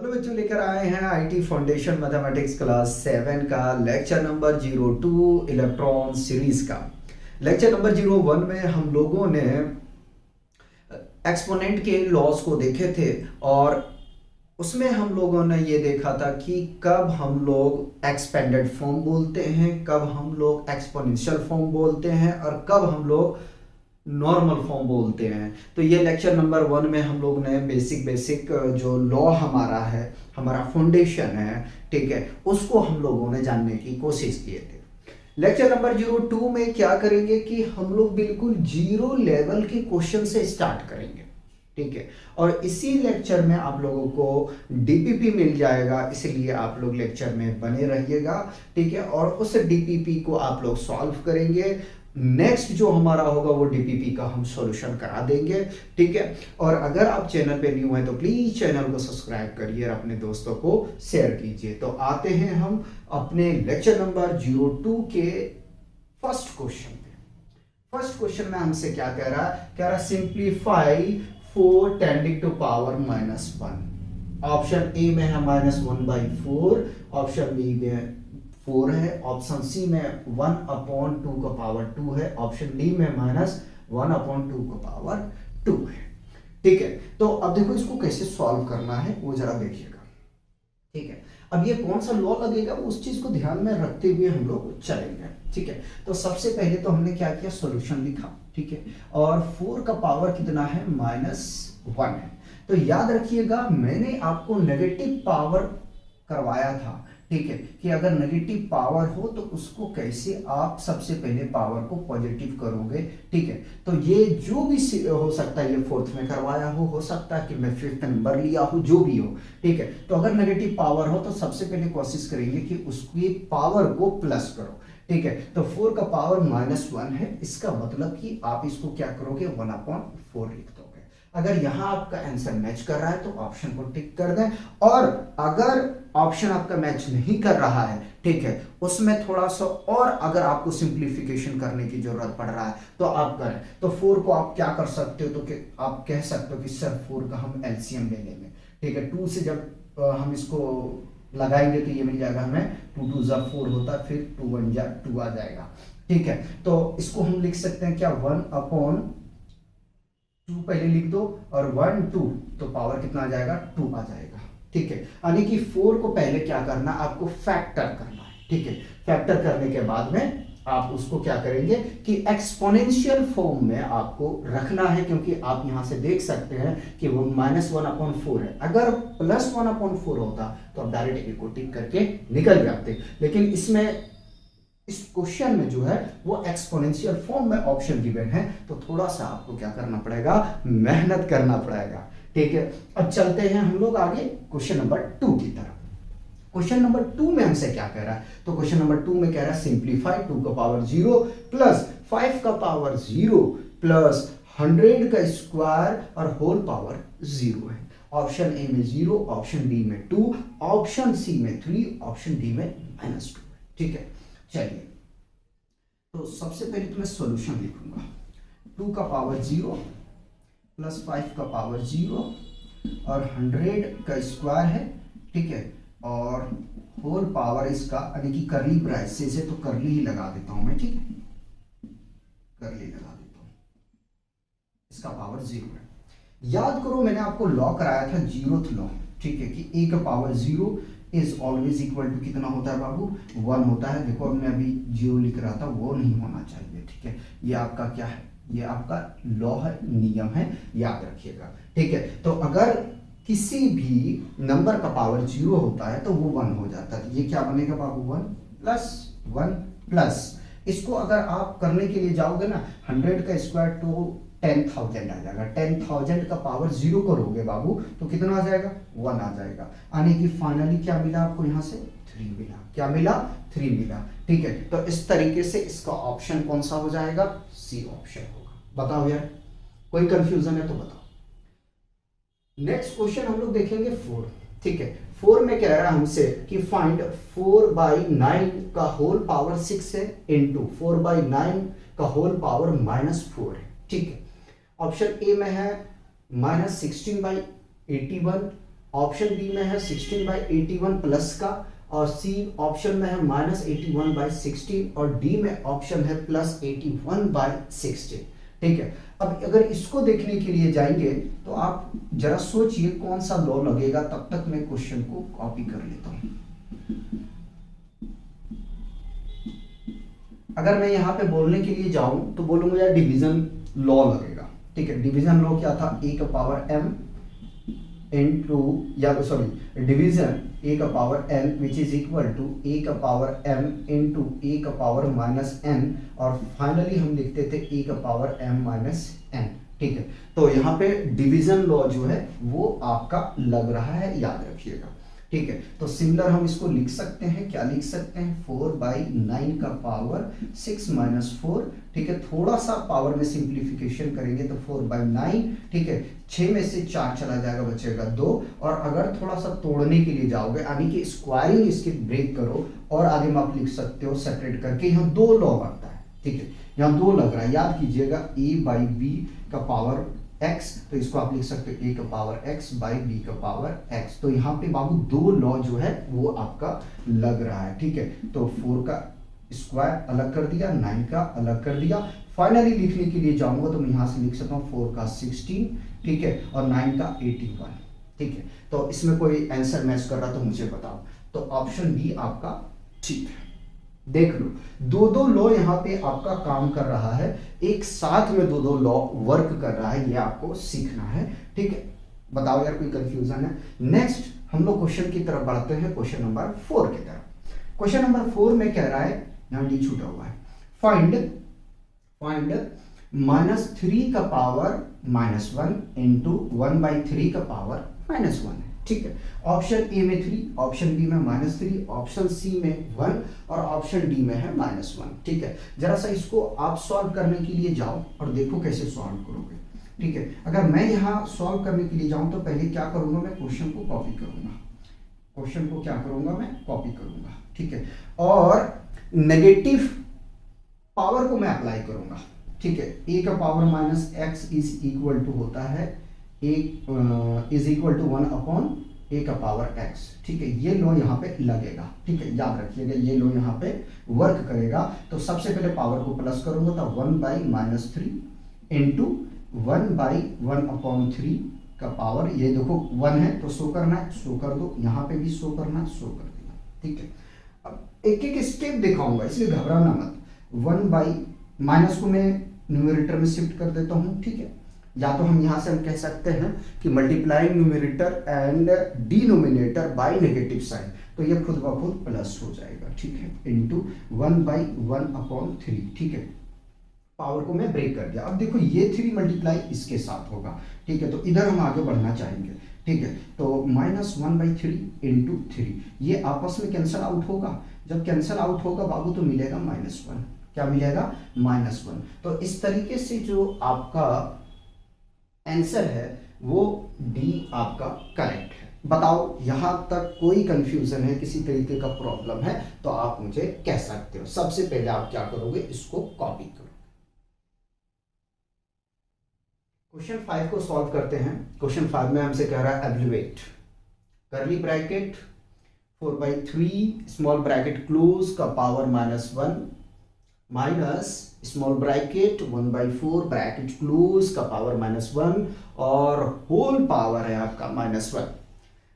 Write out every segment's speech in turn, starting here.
Hello बच्चों, लेकर आए हैं आईटी फाउंडेशन मैथमेटिक्स क्लास 7 का लेक्चर नंबर 02 इलेक्ट्रॉन सीरीज का। लेक्चर नंबर 01 में हम लोगों ने एक्सपोनेंट के लॉज को देखे थे और उसमें हम लोगों ने ये देखा था कि कब हम लोग एक्सपेंडेड फॉर्म बोलते हैं, कब हम लोग एक्सपोनेंशियल फॉर्म बोलते हैं और कब हम लोग नॉर्मल फॉर्म बोलते हैं। तो ये लेक्चर नंबर 1 में हम लोग ने बेसिक जो लॉ हमारा है, हमारा फाउंडेशन है, ठीक है, उसको हम लोगों ने जानने की कोशिश किए थे। लेक्चर नंबर 02 में क्या करेंगे कि हम लोग बिल्कुल जीरो लेवल के क्वेश्चन से स्टार्ट करेंगे, ठीक है। और इसी लेक्चर में आप लोगों को डीपीपी मिल जाएगा, इसलिए आप लोग लेक्चर में बने रहिएगा, ठीक है। और उस डीपीपी को आप लोग सॉल्व करेंगे। नेक्स्ट जो हमारा होगा वो डीपीपी का हम सॉल्यूशन करा देंगे, ठीक है। और अगर आप चैनल पे न्यू हैं तो प्लीज चैनल को सब्सक्राइब करिए और अपने दोस्तों को शेयर कीजिए। तो आते हैं हम अपने लेक्चर नंबर 02 के फर्स्ट क्वेश्चन पे। फर्स्ट क्वेश्चन में हमसे क्या कह रहा है? कह रहा है simplify 4 tending to power -1। Option A में है -1/4, ऑप्शन बी में 4 है, ऑप्शन सी में 1/2 का पावर 2 है, ऑप्शन डी में -1/2 का पावर 2 है, ठीक है। तो अब देखो इसको कैसे सॉल्व करना है वो जरा देखिएगा, ठीक है। अब ये कौन सा लॉ लगेगा उस चीज को ध्यान में रखते हुए हम लोग चलेंगे, ठीक है। तो सबसे पहले तो हमने क्या किया, सॉल्यूशन लिखा, ठीक है। और 4 का पावर कितना है? -1 है। तो याद रखिएगा मैंने आपको नेगेटिव पावर करवाया था, ठीक है, कि अगर नेगेटिव पावर हो तो उसको कैसे आप सबसे पहले पावर को पॉजिटिव करोगे, ठीक है। तो ये जो भी हो सकता है, ये 4th में करवाया हो सकता है कि मैं 5th नंबर लिया हूं, जो भी हो, ठीक है। तो अगर नेगेटिव पावर हो तो सबसे पहले कोशिश करेंगे कि उसकी पावर को प्लस करो, ठीक है। तो 4 का पावर -1 है, इसका मतलब कि आप इसको क्या करोगे, 1/4 लिख दोगे। अगर यहां आपका आंसर मैच कर रहा है तो ऑप्शन को टिक कर दें, और अगर ऑप्शन आपका मैच नहीं कर रहा है, ठीक है, उसमें थोड़ा सा और अगर आपको सिंप्लीफिकेशन करने की जरूरत पड़ रहा है तो आप करें। तो 4 को आप क्या कर सकते हो, तो कि आप कह सकते हो कि सर 4 का हम एलसीएम ले लेंगे, ठीक है। 2 से जब हम इसको लगाएंगे तो ये मिल जाएगा हमें, 2 2 जा 4 होता है, फिर 2 1 जा 2 आ जाएगा, ठीक है। तो इसको हम लिख सकते हैं क्या, 1/2 पहले लिख दो और 1 2, तो पावर कितना आ जाएगा, 2 आ जाएगा, ठीक है। यानी कि 4 को पहले क्या करना, आपको फैक्टर करना है, ठीक है। फैक्टर करने के बाद में आप उसको क्या करेंगे कि एक्सपोनेंशियल फॉर्म में आपको रखना है, क्योंकि आप यहां से देख सकते हैं कि वो -1/4 है। अगर +1/4 होता तो आप डायरेक्ट एक को टिक करके निकल जाते, लेकिन इसमें इस क्वेश्चन में जो है वो एक्सपोनेंशियल फॉर्म में ऑप्शन गिवन है, तो थोड़ा सा आपको क्या करना पड़ेगा, मेहनत करना पड़ेगा, ठीक है। अब चलते हैं हम लोग आगे क्वेश्चन नंबर 2 की तरफ। क्वेश्चन नंबर 2 में हमसे क्या कह रहा है, तो क्वेश्चन नंबर 2 में कह रहा है सिंप्लीफाई 2 का पावर 0 प्लस 5 का पावर 0 प्लस 100 का स्क्वायर और होल पावर 0 है। ऑप्शन ए में 0, ऑप्शन बी में 2, ऑप्शन सी में 3, ऑप्शन डी में -2, ठीक है। चलिए, तो सबसे पहले तो मैं सॉल्यूशन लिखूंगा, 2 का पावर 0 प्लस 5 का पावर 0 और 100 का स्क्वायर है, ठीक है, और होल पावर इसका, यानी कि करली ब्रैकेट से, तो करली ही लगा देता हूं मैं, ठीक है, करली लगा देता हूं, इसका पावर 0 है। याद करो मैंने आपको लॉ कराया था 0th लॉ, ठीक है, कि a का power 0 is always equal to कितना होता है बाबू, 1 होता है। देखो हमने अभी 0 लिख रहा था, वो नहीं होना चाहिए, ठीक है। ये आपका क्या है, ये आपका लॉ है, नियम है, याद रखिएगा, ठीक है। तो अगर किसी भी नंबर का पावर 0 होता है तो वो 1 हो जाता है। ये क्या बनेगा बाबू, 1 प्लस इसको अगर आप करने के लिए जाओगे ना, 100 का स्क्वायर तो 10,000 आ जाएगा। 10,000 का पावर 0 करोगे बाबू तो कितना आ जाएगा, 1 आ जाएगा। यानी कि फाइनली क्या मिला आपको, यहां से 3 मिला। क्या मिला, 3 मिला, ठीक है। तो इस तरीके से इसका ऑप्शन कौन सा हो जाएगा, सी ऑप्शन होगा। बताओ यार, कोई कंफ्यूजन है तो बताओ। नेक्स्ट क्वेश्चन हम लोग देखेंगे 4, ठीक है। 4 में कह रहा है हमसे कि फाइंड 4/9 का होल पावर 6 है इंटू 4/9 का होल पावर -4 है, ठीक है। ऑप्शन ए में है -16/81, ऑप्शन बी में है 16/81 प्लस का, और सी ऑप्शन में है -81/16, और डी में ऑप्शन है +81/16। ठीक है, अब अगर इसको देखने के लिए जाएंगे तो आप जरा सोचिए कौन सा लॉ लगेगा, तब तक मैं क्वेश्चन को कॉपी कर लेता हूं। अगर मैं यहां पे बोलने के लिए जाऊं तो बोलूंगा यार डिवीजन लॉ लगेगा। ठीक है, डिवीजन लॉ क्या था, ए का पावर m इनटू, या सॉरी डिवीजन a का power n which is equal to a का पावर m इनटू a का पावर -n, और फाइनली हम लिखते थे a का पावर m-n। ठीक है, तो यहाँ पे डिवीजन लॉ जो है वो आपका लग रहा है, याद रखिएगा। ठीक है, तो सिमिलर हम इसको लिख सकते हैं, क्या लिख सकते हैं, 4/9 का पावर 6 - 4। ठीक है, थोड़ा सा पावर में सिंप्लीफिकेशन करेंगे तो 4/9। ठीक है, 6 में से 4 चला जाएगा, बचेगा 2, और अगर थोड़ा सा तोड़ने के लिए जाओगे, यानी कि स्क्वायरिंग इसके ब्रेक करो, और आगे में आप लिख सकते हो सेपरेट करके, यहाँ 2 लॉ बनता है। ठीक है, यहाँ 2 लग रहा है, याद कीजिएगा, a/b का पावर x, तो इसको आप लिख सकते हो a का पावर x बाई b का पावर x। तो यहाँ पे बाबू 2 लॉ जो है वो आपका लग रहा है। ठीक है, तो 4 का स्क्वायर अलग कर दिया, 9 का अलग कर दिया, फाइनली लिखने के लिए जाऊंगा तो मैं यहाँ से लिख सकता हूँ 4 का 16, ठीक है, और 9 का 81। ठीक है, तो इसमें कोई आंसर मैच कर रहा तो मुझे बताओ। तो ऑप्शन बी आपका ठीक है। देख लो, 2 लॉ यहाँ पे आपका काम कर रहा है, एक साथ में 2 लॉ वर्क कर रहा है, ये आपको सीखना है। ठीक है, बताओ यार कोई कंफ्यूजन है। नेक्स्ट हम लोग क्वेश्चन की तरफ बढ़ते हैं, क्वेश्चन नंबर 4 की तरफ। क्वेश्चन नंबर 4 में कह रहा है, यहाँ डी छूटा हुआ है, फाइंड -3 का पावर -1 इंटू 1/3 का पावर -1 है। ठीक है, ऑप्शन ए में 3, ऑप्शन बी में -3, ऑप्शन सी में 1, और ऑप्शन डी में है -1। ठीक है, जरा सा इसको आप सॉल्व करने के लिए जाओ और देखो कैसे सॉल्व करोगे। ठीक है, अगर मैं यहाँ सॉल्व करने के लिए जाऊं तो पहले क्या करूंगा, मैं क्वेश्चन को कॉपी करूंगा, क्वेश्चन को क्या करूंगा, मैं कॉपी करूंगा। ठीक है, और नेगेटिव पावर को मैं अप्लाई करूंगा। ठीक है, a का power -x is equal to होता है इज इक्वल टू 1/a का पावर x। ठीक है, ये लो यहाँ पे लगेगा। ठीक है, याद रखिएगा, ये लो यहाँ पे वर्क करेगा। तो सबसे पहले पावर को प्लस करूंगा तो 1/-3 इंटू 1/1/3 का पावर, ये देखो 1 है तो शो करना है, शो कर दो, यहाँ पे भी शो करना है, शो कर दिया। ठीक है, अब एक एक स्टेप दिखाऊंगा, इसलिए घबराना मत। 1/- को मैं न्यूमरेटर में शिफ्ट कर देता हूँ। ठीक है, या तो हम यहां से हम कह सकते हैं कि multiplying numerator and denominator by negative sign, तो ये खुद ब खुद प्लस हो जाएगा। ठीक है, इंटू 1/1/3। ठीक है, पावर को मैं ब्रेक कर दिया। अब देखो ये 3 मल्टीप्लाई इसके साथ होगा। ठीक है, तो इधर हम आगे बढ़ना चाहेंगे। ठीक है, तो -1/3 इंटू 3, ये आपस में कैंसल आउट होगा। जब कैंसल आउट होगा बाबू तो मिलेगा -1। क्या मिलेगा, -1। तो इस तरीके से जो आपका आंसर है वो डी आपका करेक्ट है। बताओ यहां तक कोई कंफ्यूजन है, किसी तरीके का प्रॉब्लम है तो आप मुझे कह सकते हो। सबसे पहले आप क्या करोगे, इसको कॉपी करो। क्वेश्चन 5 को सॉल्व करते हैं। क्वेश्चन 5 में हमसे कह रहा है एवल्यूएट करली ब्रैकेट 4/3 स्मॉल ब्रैकेट क्लोज का power -1 minus small bracket 1/4 bracket close का पावर -1 और होल पावर है आपका -1,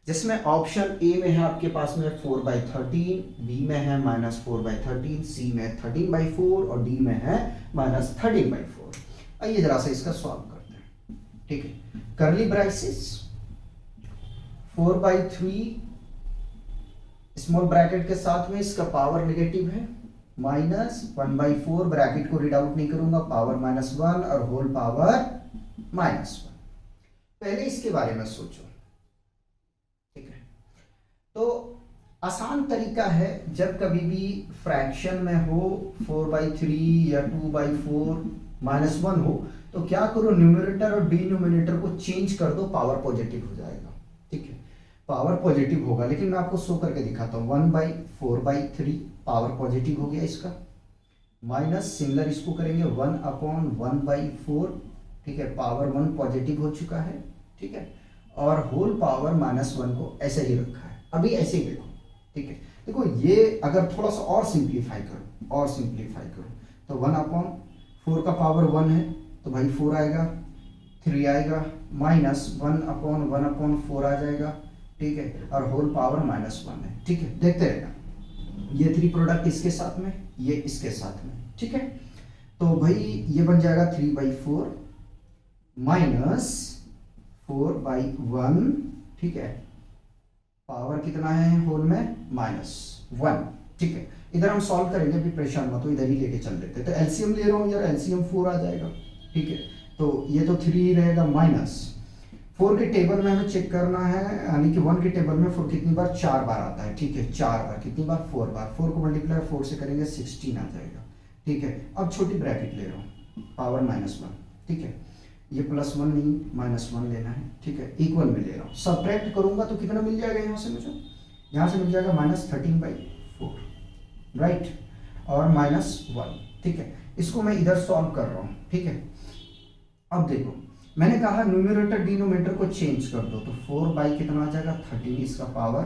जिसमें ऑप्शन ए में है आपके पास में 4/13, बी में है -4/13, सी में 13/4 और डी में है -13/4। आइए जरा सा इसका सॉल्व करते हैं। ठीक है, करली ब्रैकेट्स 4/3 स्मॉल ब्रैकेट के साथ में इसका पावर नेगेटिव है, -1/4 ब्रैकेट को रीड आउट नहीं करूंगा, पावर -1 और होल पावर -1। पहले इसके बारे में सोचो। ठीक है, तो आसान तरीका है, जब कभी भी फ्रैक्शन में हो 4/3 या 2/4 -1 हो तो क्या करो, न्यूमरेटर और डिनोमिनेटर को चेंज कर दो, पावर पॉजिटिव हो जाएगा। ठीक है, पावर पॉजिटिव होगा, लेकिन मैं आपको शो करके दिखाता हूँ। 1/4/3 पावर पॉजिटिव हो गया इसका, माइनस सिमिलर इसको करेंगे 1/1/4। ठीक है, पावर 1 पॉजिटिव हो चुका है। ठीक है, और होल पावर -1 को ऐसे ही रखा है, अभी ऐसे ही देखो, ठीक है। देखो ये अगर थोड़ा सा और सिंप्लीफाई करो तो 1/4 का पावर 1 है तो भाई 4 आएगा, 3 आएगा, -1/1/4 आ जाएगा, ठीक है, और होल पावर -1 है, ठीक है। देखते रहना, ये 3 प्रोडक्ट इसके साथ में, ये इसके साथ में, ठीक है। तो भाई ये बन जाएगा 3/4 -4/1, ठीक है। पावर कितना है होल में -1, ठीक है। इधर हम सॉल्व करेंगे, अभी परेशान मत हो, इधर ही लेके चल लेते। तो एलसीएम ले रहा हूँ यार, एलसीएम 4 आ जाएगा, ठीक है। तो ये तो 3 रहेगा, -4 के टेबल में हमें चेक करना है, यानी कि 1 के टेबल में 4 कितनी बार, 4 बार आता है, ठीक है। 4 बार कितनी बार, 4 बार। 4 को मल्टीप्लाई 4 से करेंगे 16 आ जाएगा, ठीक है। अब छोटी ब्रैकेट ले रहा हूँ, पावर -1, ठीक है। ये +1 नहीं, -1 लेना है, ठीक है। इक्वल में ले रहा हूँ, सब्ट्रैक्ट करूंगा तो कितना मिल जाएगा यहाँ से मुझे, यहाँ से मिल जाएगा -13/4, राइट, और -1, ठीक है। इसको मैं इधर सॉल्व कर रहा हूँ, ठीक है। अब देखो मैंने कहा न्यूमरेटर डिनोमिनेटर को चेंज कर दो, तो 4 कितना आ जाएगा 13, इसका पावर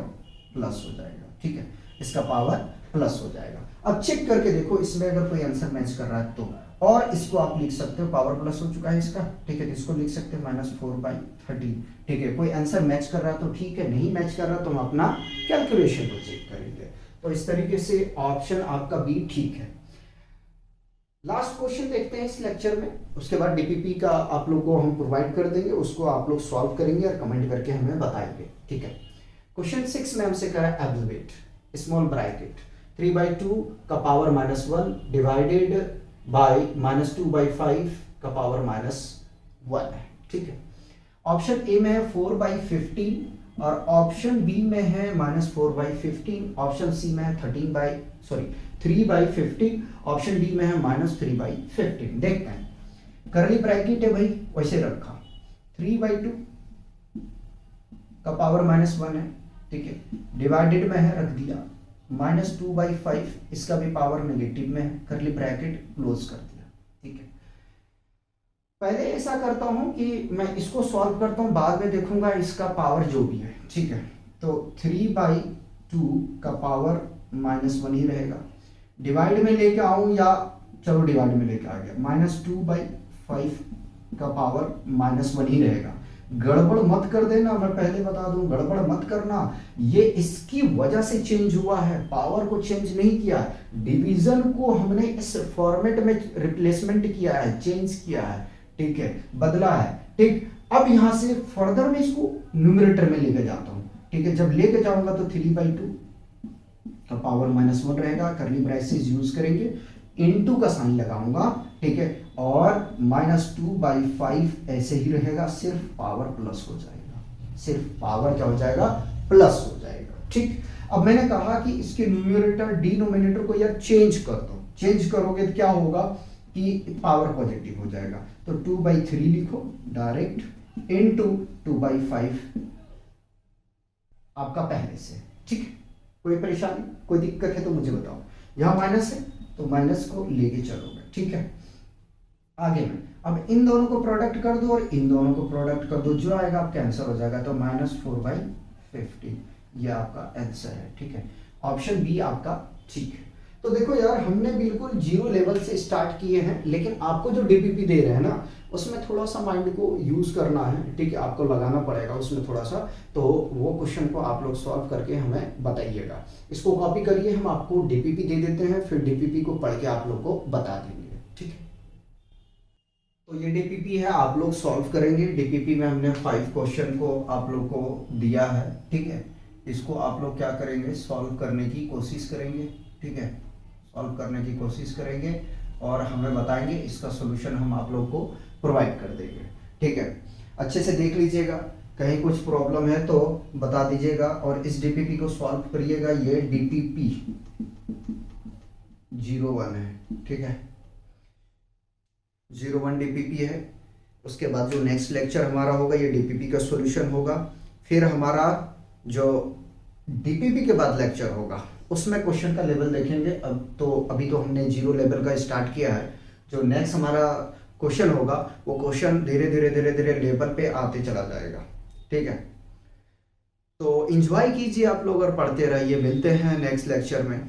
प्लस हो जाएगा, ठीक है, इसका पावर प्लस हो जाएगा। अब चेक करके देखो इसमें अगर कोई आंसर मैच कर रहा है तो, और इसको आप लिख सकते हो, पावर प्लस हो चुका है इसका, ठीक है। तो इसको लिख सकते हैं -4/13, ठीक है। कोई आंसर मैच कर रहा है तो ठीक है, नहीं मैच कर रहा तो हम अपना कैलकुलेशन को चेक करेंगे। तो इस तरीके से ऑप्शन आपका बी ठीक है। लास्ट क्वेश्चन देखते हैं इस लेक्चर में, उसके बाद डीपीपी का आप लोग को हम प्रोवाइड कर देंगे, उसको आप लोग सॉल्व करेंगे और कमेंट करके हमें बताएंगे, ठीक है। क्वेश्चन 6 में हमसे कहा है एब्सोल्यूट स्मॉल ब्रैकेट 3/2 का पावर -1 डिवाइडेड बाय -2/5 का पावर -1 है, ठीक है। ऑप्शन ए में है 4/15 और ऑप्शन बी में है -4/15, ऑप्शन सी में है 3/15, ऑप्शन डी में है -3/15। देखते हैं, करली ब्रैकेट है भाई वैसे रखा, 3/2 का पावर -1 है, ठीक है, डिवाइडेड में है रख दिया, -2/5 इसका भी पावर नेगेटिव में है, करली ब्रैकेट क्लोज कर दिया, ठीक है। पहले ऐसा करता हूं कि मैं इसको सॉल्व करता हूं, बाद में देखूंगा इसका पावर जो भी है, ठीक है। तो 3/2 का पावर -1 ही रहेगा, डिवाइड में लेके आऊं या चलो डिवाइड में लेके आ गया, -2/5 का पावर -1 ही रहेगा। गड़बड़ मत कर देना, मैं पहले बता दूं, गड़बड़ मत करना, ये इसकी वजह से चेंज हुआ है, पावर को चेंज नहीं किया, डिवीजन को हमने इस फॉर्मेट में रिप्लेसमेंट किया है, चेंज किया है, ठीक है, बदला है, ठीक। अब यहां से फर्दर मैं इसको न्यूमरेटर में लेके जाता हूं, ठीक है। जब लेके जाऊंगा तो 3/2 का पावर -1 रहेगा, करली ब्रैकेट यूज करेंगे, इनटू का साइन लगाऊंगा, ठीक है, और -2/5 ऐसे ही रहेगा, सिर्फ पावर प्लस हो जाएगा, सिर्फ पावर क्या हो जाएगा, प्लस हो जाएगा, ठीक। अब मैंने कहा कि इसके न्यूमरेटर डिनोमिनेटर को यार चेंज कर दो, चेंज करोगे तो क्या होगा कि पावर पॉजिटिव हो जाएगा, तो 2/3 लिखो डायरेक्ट, इनटू 2/5 आपका पहले से, ठीक। कोई परेशानी कोई दिक्कत है तो मुझे बताओ, यहां माइनस है तो माइनस को लेके चलोगे, ठीक है। आगे में अब इन दोनों को प्रोडक्ट कर दो और इन दोनों को प्रोडक्ट कर दो, जो आएगा आपका आंसर हो जाएगा, तो -4/15 ये आपका आंसर है, ठीक है। ऑप्शन बी आपका ठीक है। तो देखो यार हमने बिल्कुल जीरो लेवल से स्टार्ट किए हैं, लेकिन आपको जो डीपीपी दे रहे हैं ना उसमें थोड़ा सा माइंड को यूज करना है, ठीक है, आपको लगाना पड़ेगा उसमें थोड़ा सा, तो वो क्वेश्चन को आप लोग सॉल्व करके हमें बताइएगा। इसको कॉपी करिए, हम आपको डीपीपी दे देते हैं, फिर डीपीपी को पढ़ के आप लोग को बता देंगे, ठीक है। तो ये डीपीपी है, आप लोग सॉल्व करेंगे। डीपीपी में हमने 5 क्वेश्चन को आप लोग को दिया है, ठीक है। इसको आप लोग क्या करेंगे, सॉल्व करने की कोशिश करेंगे, ठीक है, सॉल्व करने की कोशिश करेंगे और हमें बताएंगे, इसका सोल्यूशन हम आप लोग को प्रोवाइड कर देंगे, ठीक है। अच्छे से देख लीजिएगा, कहीं कुछ प्रॉब्लम है तो बता दीजिएगा और इस डीपीपी को सॉल्व करिएगा। ये डीपीपी 01 है, ठीक है, 01 डीपीपी है। उसके बाद जो नेक्स्ट लेक्चर हमारा होगा ये डीपीपी का सॉल्यूशन होगा। फिर हमारा जो डीपीपी के बाद लेक्चर होगा उसमें क्वेश्चन का लेवल देखेंगे। अभी तो हमने 0 लेवल का स्टार्ट किया है। जो नेक्स्ट हमारा क्वेश्चन होगा वो क्वेश्चन धीरे धीरे लेवल पे आते चला जाएगा, ठीक है, तो इंजॉय कीजिए आप लोग और पढ़ते रहिए। मिलते हैं नेक्स्ट लेक्चर में।